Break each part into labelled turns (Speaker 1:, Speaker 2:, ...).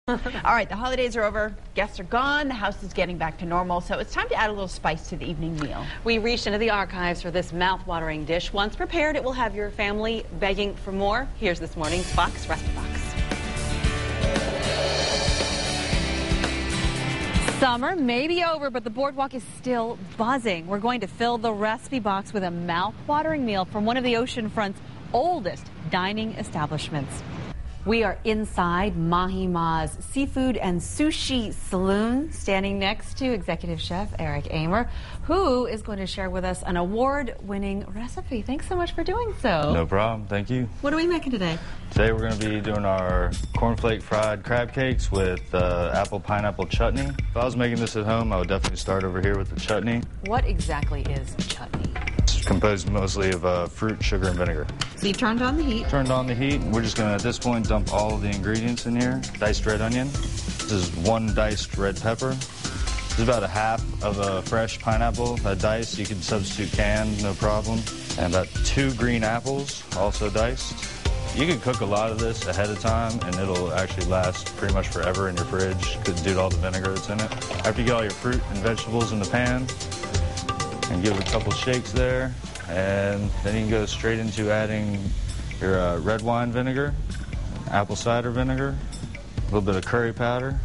Speaker 1: All right, the holidays are over, guests are gone, the house is getting back to normal, so it's time to add a little spice to the evening meal.
Speaker 2: We reached into the archives for this mouth-watering dish. Once prepared, it will have your family begging for more. Here's this morning's Fox Recipe Box. Summer may be over, but the boardwalk is still buzzing. We're going to fill the recipe box with a mouth-watering meal from one of the oceanfront's oldest dining establishments. We are inside Mahi Ma's Seafood and Sushi Saloon, standing next to Executive Chef Eric Aymer, who is going to share with us an award-winning recipe. Thanks so much for doing so.
Speaker 3: No problem. Thank you.
Speaker 2: What are we making today?
Speaker 3: Today we're going to be doing our cornflake fried crab cakes with apple pineapple chutney. If I was making this at home, I would definitely start over here with the chutney.
Speaker 2: What exactly is chutney?
Speaker 3: It's composed mostly of fruit, sugar, and vinegar.
Speaker 2: So you turned on the heat.
Speaker 3: Turned on the heat. We're just going to, at this point, dump all of the ingredients in here. Diced red onion. This is 1 diced red pepper. This is about 1/2 of a fresh pineapple diced. You can substitute canned, no problem. And about 2 green apples, also diced. You can cook a lot of this ahead of time, and it'll actually last pretty much forever in your fridge due to all the vinegar that's in it. After you get all your fruit and vegetables in the pan, and give it a couple shakes there, and then you can go straight into adding your red wine vinegar, apple cider vinegar, a little bit of curry powder,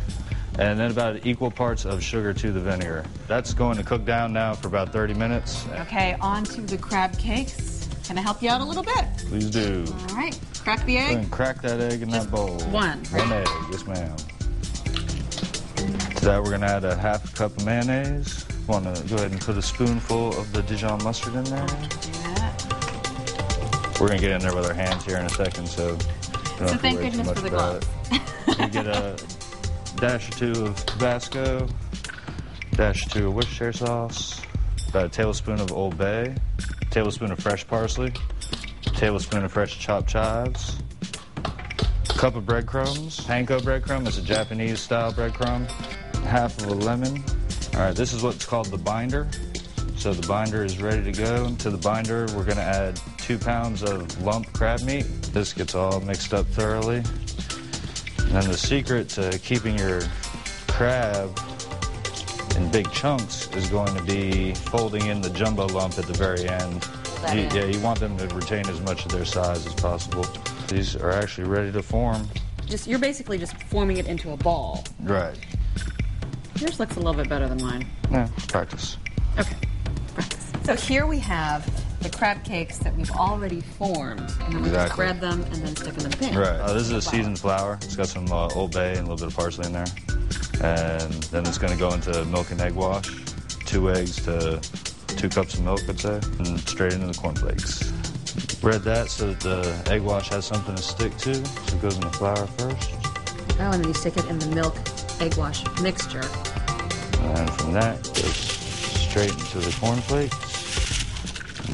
Speaker 3: and then about equal parts of sugar to the vinegar. That's going to cook down now for about 30 minutes.
Speaker 2: Okay, on to the crab cakes. Can I help you out a little bit?
Speaker 3: Please do.
Speaker 2: All right, crack the
Speaker 3: Go ahead
Speaker 2: egg.
Speaker 3: and crack that egg in that bowl.
Speaker 2: One.
Speaker 3: One egg, yes ma'am. To that we're gonna add a 1/2 cup of mayonnaise. Want to go ahead and put a spoonful of the Dijon mustard in there.
Speaker 2: Do that.
Speaker 3: We're gonna get in there with our hands here in a second, so you don't have to
Speaker 2: thank
Speaker 3: worry too
Speaker 2: goodness
Speaker 3: much
Speaker 2: for the
Speaker 3: about
Speaker 2: gloves.
Speaker 3: it. You get a dash or 2 of Tabasco, dash or 2 of Worcestershire sauce, about a tablespoon of Old Bay, a tablespoon of fresh parsley, a tablespoon of fresh chopped chives, a cup of breadcrumbs. Panko breadcrumb is a Japanese style breadcrumb, 1/2 of a lemon. All right, this is what's called the binder. So the binder is ready to go. To the binder, we're gonna add 2 pounds of lump crab meat. This gets all mixed up thoroughly. And then the secret to keeping your crab in big chunks is going to be folding in the jumbo lump at the very end. Yeah, you want them to retain as much of their size as possible. These are actually ready to form.
Speaker 2: You're basically just forming it into a ball.
Speaker 3: Right.
Speaker 2: Yours looks a little bit better than mine.
Speaker 3: Yeah, practice.
Speaker 2: Okay, practice. So here we have the crab cakes that we've already formed. And then we just
Speaker 3: Exactly.
Speaker 2: spread them and then stick them in the pan.
Speaker 3: Right. This is a seasoned flour. It's got some Old Bay and a little bit of parsley in there. And then it's going to go into milk and egg wash. 2 eggs to 2 cups of milk, I'd say. And straight into the cornflakes. Spread that so that the egg wash has something to stick to. So it goes in the flour first.
Speaker 2: Oh, and then you stick it in the milk egg wash mixture.
Speaker 3: And from that, it goes straight into the cornflakes.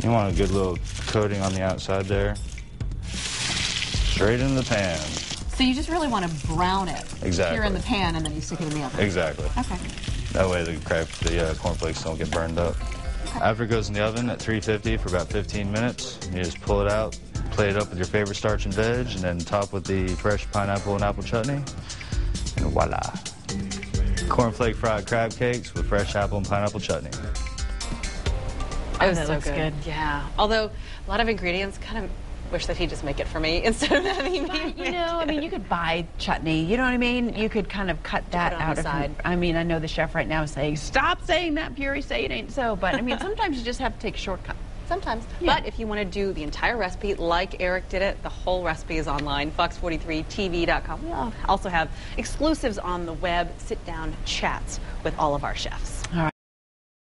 Speaker 3: You want a good little coating on the outside there. Straight in the pan.
Speaker 2: So you just really want to brown it.
Speaker 3: Exactly.
Speaker 2: Here in the pan, and then you stick it in the oven.
Speaker 3: Exactly.
Speaker 2: Okay.
Speaker 3: That way the cornflakes don't get burned up.
Speaker 2: Okay.
Speaker 3: After it goes in the oven at 350 for about 15 minutes, you just pull it out, plate it up with your favorite starch and veg, and then top with the fresh pineapple and apple chutney. And voila. Cornflake fried crab cakes with fresh apple and pineapple chutney.
Speaker 2: It was
Speaker 1: that
Speaker 2: so
Speaker 1: looks good.
Speaker 2: Yeah. Although a lot of ingredients, kind of wish that he'd just make it for me instead of having me.
Speaker 1: You know, I mean, you could buy chutney, you know what I mean? You could kind of cut that
Speaker 2: on
Speaker 1: out
Speaker 2: the
Speaker 1: of
Speaker 2: side.
Speaker 1: I mean, I know the chef right now is saying, stop saying that, Puri, say it ain't so. But I mean, sometimes you just have to take a shortcut.
Speaker 2: Sometimes.
Speaker 1: Yeah.
Speaker 2: But if you want to do the entire recipe like Eric did it, the whole recipe is online, fox43tv.com. We also have exclusives on the web, sit-down chats with all of our chefs.
Speaker 1: All right.